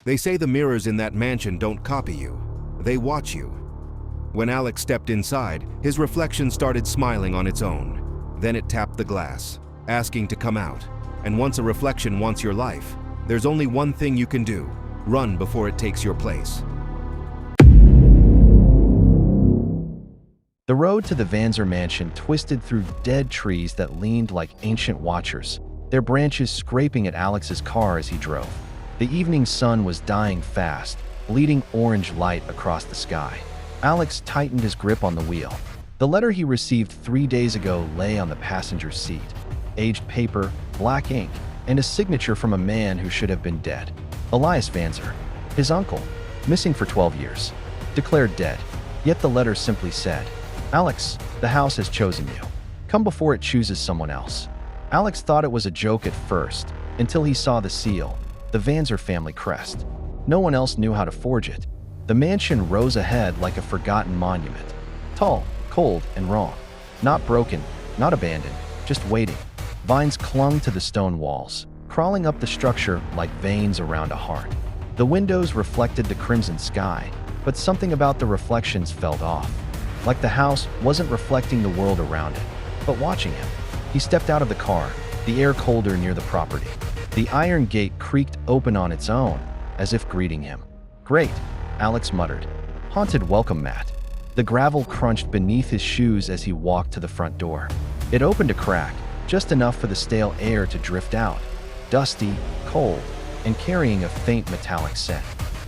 They say the mirrors in that mansion don't copy you. They watch you. When Alex stepped inside, his reflection started smiling on its own. Then it tapped the glass, asking to come out. And once a reflection wants your life, there's only one thing you can do: run before it takes your place. The road to the Vanzer mansion twisted through dead trees that leaned like ancient watchers, their branches scraping at Alex's car as he drove. The evening sun was dying fast, bleeding orange light across the sky. Alex tightened his grip on the wheel. The letter he received 3 days ago lay on the passenger seat. Aged paper, black ink, and a signature from a man who should have been dead. Elias Vanzer, his uncle, missing for 12 years, declared dead. Yet the letter simply said, "Alex, the house has chosen you. Come before it chooses someone else." Alex thought it was a joke at first, until he saw the seal, the Vanzer family crest. No one else knew how to forge it. The mansion rose ahead like a forgotten monument. Tall, cold, and wrong. Not broken, not abandoned, just waiting. Vines clung to the stone walls, crawling up the structure like veins around a heart. The windows reflected the crimson sky, but something about the reflections felt off. Like the house wasn't reflecting the world around it, but watching him. He stepped out of the car, the air colder near the property. The iron gate creaked open on its own, as if greeting him. "Great," Alex muttered. "Haunted welcome mat." The gravel crunched beneath his shoes as he walked to the front door. It opened a crack, just enough for the stale air to drift out. Dusty, cold, and carrying a faint metallic scent,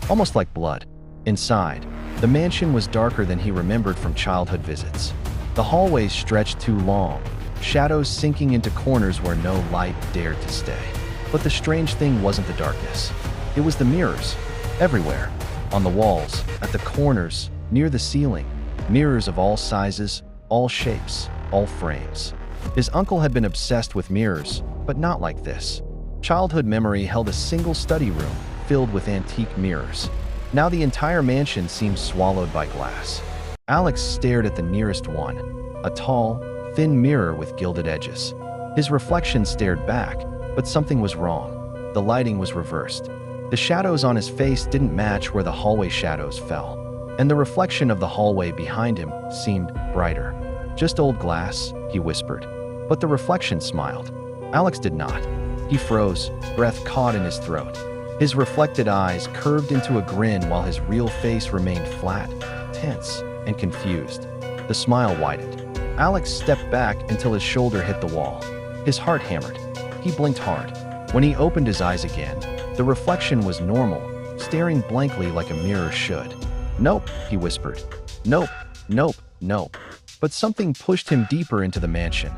almost like blood. Inside, the mansion was darker than he remembered from childhood visits. The hallways stretched too long, shadows sinking into corners where no light dared to stay. But the strange thing wasn't the darkness. It was the mirrors, everywhere, on the walls, at the corners, near the ceiling. Mirrors of all sizes, all shapes, all frames. His uncle had been obsessed with mirrors, but not like this. Childhood memory held a single study room filled with antique mirrors. Now the entire mansion seemed swallowed by glass. Alex stared at the nearest one, a tall, thin mirror with gilded edges. His reflection stared back, but something was wrong. The lighting was reversed. The shadows on his face didn't match where the hallway shadows fell, and the reflection of the hallway behind him seemed brighter. "Just old glass," he whispered. But the reflection smiled. Alex did not. He froze, breath caught in his throat. His reflected eyes curved into a grin while his real face remained flat, tense, and confused. The smile widened. Alex stepped back until his shoulder hit the wall. His heart hammered. He blinked hard. When he opened his eyes again, the reflection was normal, staring blankly like a mirror should. "Nope," he whispered. "Nope, nope, nope." But something pushed him deeper into the mansion.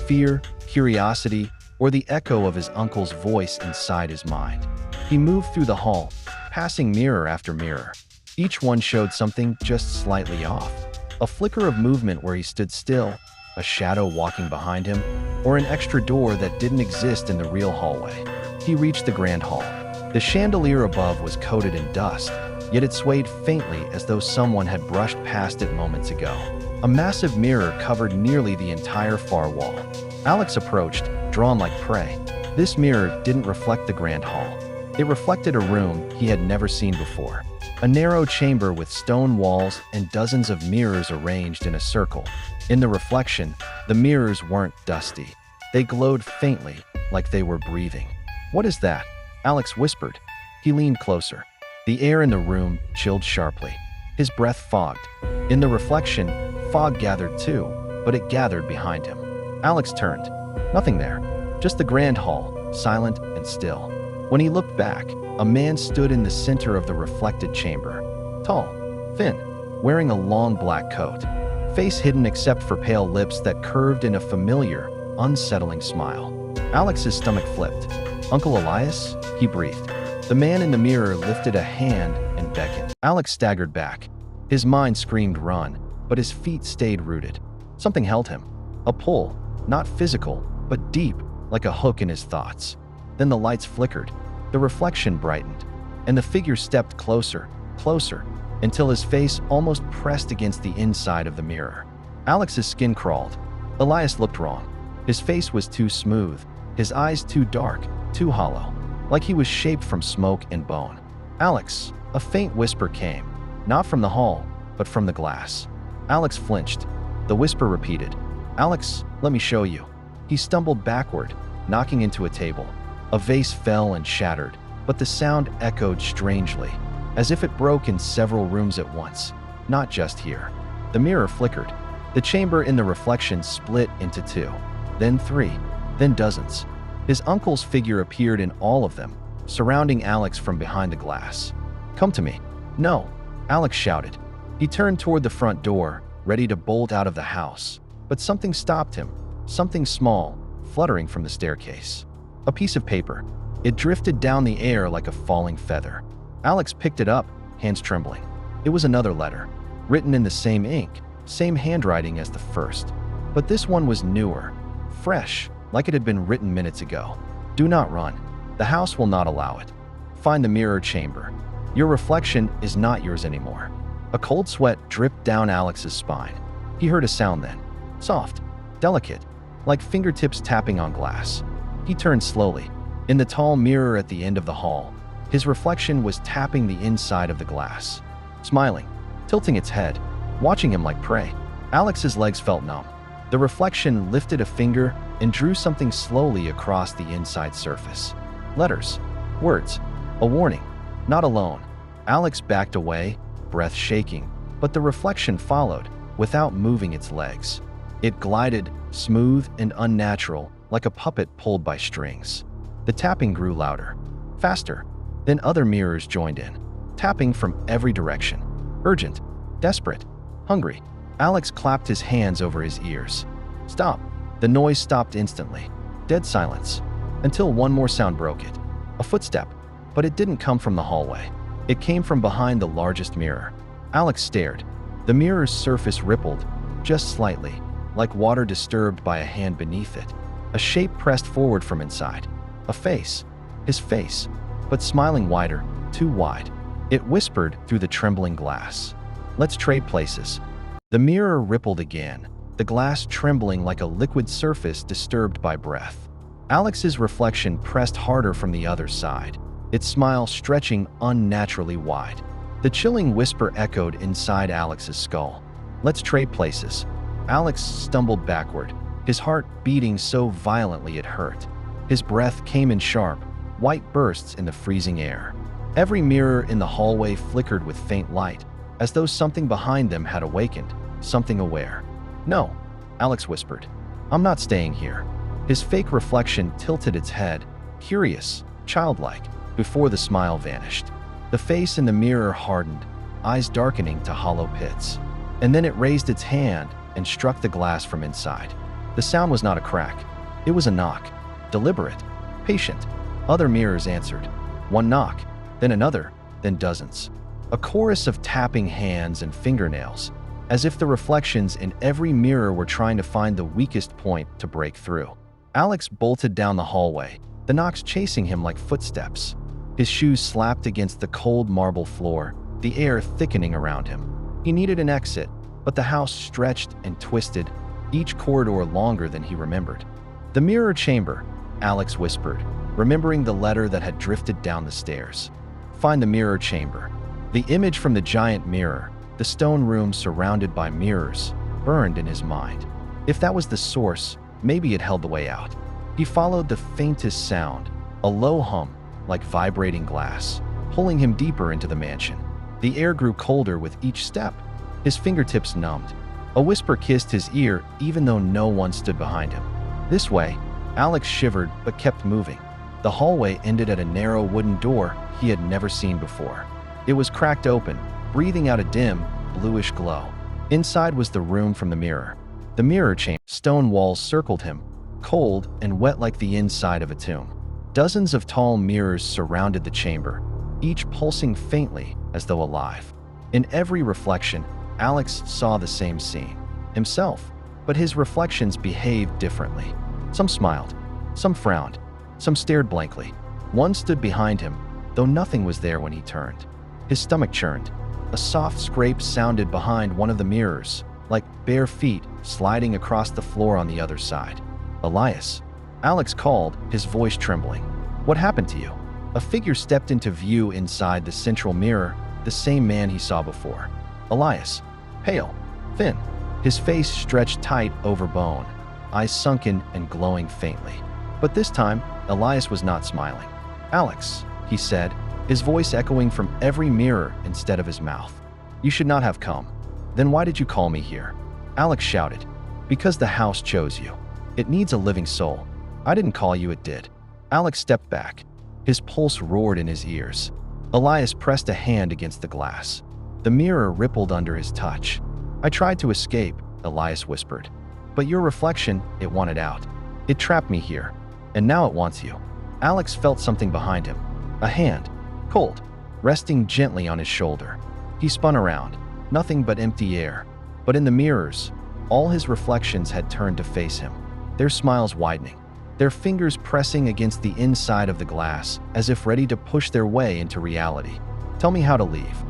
Fear, curiosity, or the echo of his uncle's voice inside his mind. He moved through the hall, passing mirror after mirror. Each one showed something just slightly off. A flicker of movement where he stood still, a shadow walking behind him, or an extra door that didn't exist in the real hallway. He reached the grand hall. The chandelier above was coated in dust, yet it swayed faintly as though someone had brushed past it moments ago. A massive mirror covered nearly the entire far wall. Alex approached, drawn like prey. This mirror didn't reflect the grand hall. It reflected a room he had never seen before. A narrow chamber with stone walls and dozens of mirrors arranged in a circle. In the reflection, the mirrors weren't dusty. They glowed faintly, like they were breathing. "What is that?" Alex whispered. He leaned closer. The air in the room chilled sharply. His breath fogged. In the reflection, fog gathered too, but it gathered behind him. Alex turned. Nothing there. Just the grand hall, silent and still. When he looked back, a man stood in the center of the reflected chamber. Tall, thin, wearing a long black coat. Face hidden except for pale lips that curved in a familiar, unsettling smile. Alex's stomach flipped. "Uncle Elias?" he breathed. The man in the mirror lifted a hand and beckoned. Alex staggered back. His mind screamed run, but his feet stayed rooted. Something held him. A pull, not physical, but deep, like a hook in his thoughts. Then the lights flickered, the reflection brightened, and the figure stepped closer, closer, until his face almost pressed against the inside of the mirror. Alex's skin crawled. Elias looked wrong. His face was too smooth, his eyes too dark, too hollow, like he was shaped from smoke and bone. "Alex," a faint whisper came, not from the hall, but from the glass. Alex flinched. The whisper repeated, "Alex, let me show you." He stumbled backward, knocking into a table. A vase fell and shattered, but the sound echoed strangely, as if it broke in several rooms at once, not just here. The mirror flickered. The chamber in the reflection split into 2, then 3, then dozens. His uncle's figure appeared in all of them, surrounding Alex from behind the glass. "Come to me." "No," Alex shouted. He turned toward the front door, ready to bolt out of the house, but something stopped him, something small, fluttering from the staircase. A piece of paper. It drifted down the air like a falling feather. Alex picked it up, hands trembling. It was another letter, written in the same ink, same handwriting as the first. But this one was newer, fresh, like it had been written minutes ago. "Do not run. The house will not allow it. Find the mirror chamber. Your reflection is not yours anymore." A cold sweat dripped down Alex's spine. He heard a sound then, soft, delicate, like fingertips tapping on glass. He turned slowly. In the tall mirror at the end of the hall, his reflection was tapping the inside of the glass, smiling, tilting its head, watching him like prey. Alex's legs felt numb. The reflection lifted a finger and drew something slowly across the inside surface. Letters, words, a warning. Not alone. Alex backed away, breath shaking, but the reflection followed, without moving its legs. It glided, smooth and unnatural, like a puppet pulled by strings. The tapping grew louder, faster. Then other mirrors joined in, tapping from every direction. Urgent, desperate, hungry. Alex clapped his hands over his ears. "Stop." The noise stopped instantly. Dead silence. Until one more sound broke it. A footstep, but it didn't come from the hallway. It came from behind the largest mirror. Alex stared. The mirror's surface rippled, just slightly, like water disturbed by a hand beneath it. A shape pressed forward from inside. A face. His face, but smiling wider, too wide. It whispered through the trembling glass, "Let's trade places." The mirror rippled again, the glass trembling like a liquid surface disturbed by breath. Alex's reflection pressed harder from the other side, its smile stretching unnaturally wide. The chilling whisper echoed inside Alex's skull. "Let's trade places." Alex stumbled backward, his heart beating so violently it hurt. His breath came in sharp, white bursts in the freezing air. Every mirror in the hallway flickered with faint light, as though something behind them had awakened, something aware. "No," Alex whispered. "I'm not staying here." His fake reflection tilted its head, curious, childlike, before the smile vanished. The face in the mirror hardened, eyes darkening to hollow pits. And then it raised its hand and struck the glass from inside. The sound was not a crack. It was a knock. Deliberate, patient. Other mirrors answered. One knock, then another, then dozens. A chorus of tapping hands and fingernails, as if the reflections in every mirror were trying to find the weakest point to break through. Alex bolted down the hallway, the knocks chasing him like footsteps. His shoes slapped against the cold marble floor, the air thickening around him. He needed an exit, but the house stretched and twisted, each corridor longer than he remembered. "The mirror chamber," Alex whispered, remembering the letter that had drifted down the stairs. "Find the mirror chamber." The image from the giant mirror, the stone room surrounded by mirrors, burned in his mind. If that was the source, maybe it held the way out. He followed the faintest sound, a low hum, like vibrating glass, pulling him deeper into the mansion. The air grew colder with each step. His fingertips numbed. A whisper kissed his ear even though no one stood behind him. This way, Alex shivered but kept moving. The hallway ended at a narrow wooden door he had never seen before. It was cracked open, breathing out a dim, bluish glow. Inside was the room from the mirror. The mirror chamber. Stone walls circled him, cold and wet like the inside of a tomb. Dozens of tall mirrors surrounded the chamber, each pulsing faintly as though alive. In every reflection, Alex saw the same scene. Himself, but his reflections behaved differently. Some smiled, some frowned, some stared blankly. One stood behind him, though nothing was there when he turned. His stomach churned. A soft scrape sounded behind one of the mirrors, like bare feet sliding across the floor on the other side. "Elias," Alex called, his voice trembling. "What happened to you?" A figure stepped into view inside the central mirror, the same man he saw before. Elias, pale, thin, his face stretched tight over bone, eyes sunken and glowing faintly. But this time, Elias was not smiling. "Alex," he said, his voice echoing from every mirror instead of his mouth. "You should not have come. Then why did you call me here?" Alex shouted. "Because the house chose you. It needs a living soul. I didn't call you, it did." Alex stepped back. His pulse roared in his ears. Elias pressed a hand against the glass. The mirror rippled under his touch. "I tried to escape," Elias whispered. "But your reflection, it wanted out. It trapped me here. And now it wants you." Alex felt something behind him. A hand, cold, resting gently on his shoulder. He spun around. Nothing but empty air. But in the mirrors, all his reflections had turned to face him, their smiles widening, their fingers pressing against the inside of the glass as if ready to push their way into reality. "Tell me how to leave,"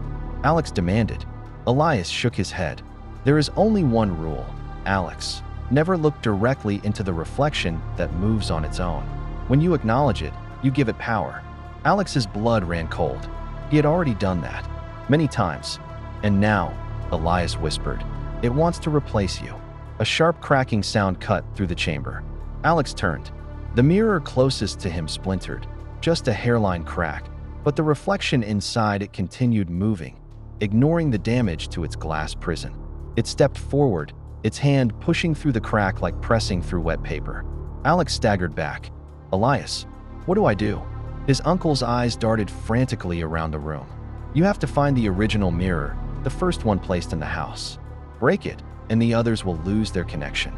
Alex demanded. Elias shook his head. "There is only one rule, Alex. Never look directly into the reflection that moves on its own. When you acknowledge it, you give it power." Alex's blood ran cold. He had already done that, many times. "And now," Elias whispered, "it wants to replace you." A sharp cracking sound cut through the chamber. Alex turned. The mirror closest to him splintered, just a hairline crack, but the reflection inside it continued moving, ignoring the damage to its glass prison. It stepped forward, its hand pushing through the crack like pressing through wet paper. Alex staggered back. "Elias, what do I do?" His uncle's eyes darted frantically around the room. "You have to find the original mirror, the first one placed in the house. Break it, and the others will lose their connection."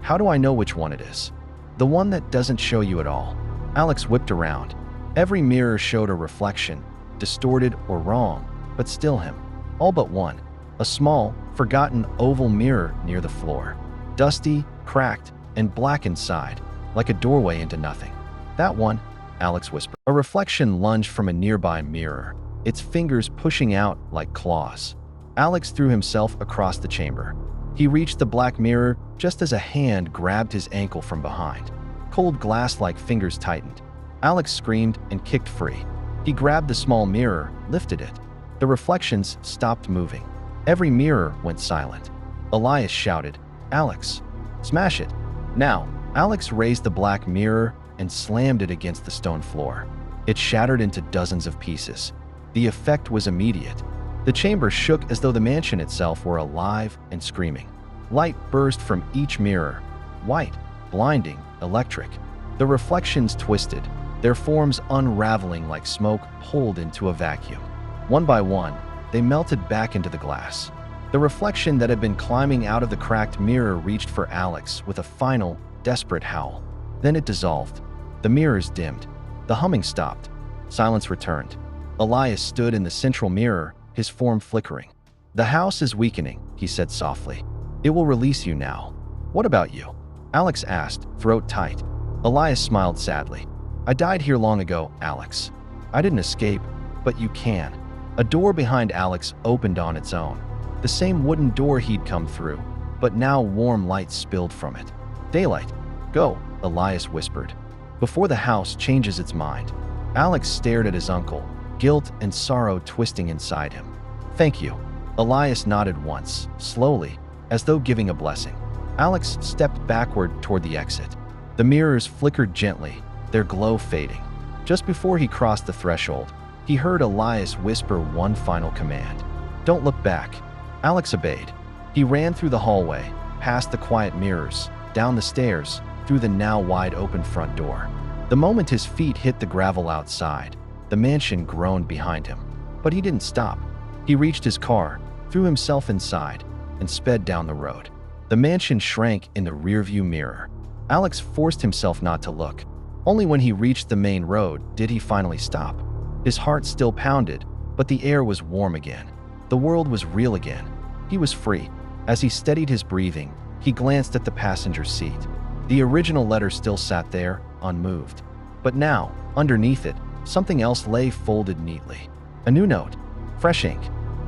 "How do I know which one it is?" "The one that doesn't show you at all." Alex whipped around. Every mirror showed a reflection, distorted or wrong, but still him. All but one. A small, forgotten oval mirror near the floor. Dusty, cracked, and black inside, like a doorway into nothing. "That one," Alex whispered. A reflection lunged from a nearby mirror, its fingers pushing out like claws. Alex threw himself across the chamber. He reached the black mirror just as a hand grabbed his ankle from behind. Cold glass-like fingers tightened. Alex screamed and kicked free. He grabbed the small mirror, lifted it. The reflections stopped moving. Every mirror went silent. Elias shouted, "Alex, smash it, now!" Alex raised the black mirror and slammed it against the stone floor. It shattered into dozens of pieces. The effect was immediate. The chamber shook as though the mansion itself were alive and screaming. Light burst from each mirror, white, blinding, electric. The reflections twisted, their forms unraveling like smoke pulled into a vacuum. One by one, they melted back into the glass. The reflection that had been climbing out of the cracked mirror reached for Alex with a final, desperate howl. Then it dissolved. The mirrors dimmed. The humming stopped. Silence returned. Elias stood in the central mirror, his form flickering. "The house is weakening," he said softly. "It will release you now." "What about you?" Alex asked, throat tight. Elias smiled sadly. "I died here long ago, Alex. I didn't escape, but you can." A door behind Alex opened on its own. The same wooden door he'd come through, but now warm light spilled from it. "Daylight. Go," Elias whispered, "before the house changes its mind." Alex stared at his uncle, guilt and sorrow twisting inside him. "Thank you." Elias nodded once, slowly, as though giving a blessing. Alex stepped backward toward the exit. The mirrors flickered gently, their glow fading. Just before he crossed the threshold, he heard Elias whisper one final command. "Don't look back." Alex obeyed. He ran through the hallway, past the quiet mirrors, down the stairs, through the now wide-open front door. The moment his feet hit the gravel outside, the mansion groaned behind him. But he didn't stop. He reached his car, threw himself inside, and sped down the road. The mansion shrank in the rearview mirror. Alex forced himself not to look. Only when he reached the main road did he finally stop. His heart still pounded, but the air was warm again. The world was real again. He was free. As he steadied his breathing, he glanced at the passenger seat. The original letter still sat there, unmoved. But now, underneath it, something else lay folded neatly. A new note. Fresh ink.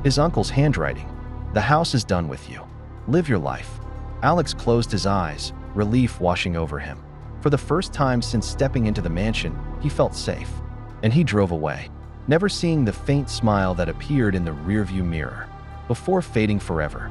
His uncle's handwriting. "The house is done with you. Live your life." Alex closed his eyes, relief washing over him. For the first time since stepping into the mansion, he felt safe. and he drove away, never seeing the faint smile that appeared in the rearview mirror, before fading forever.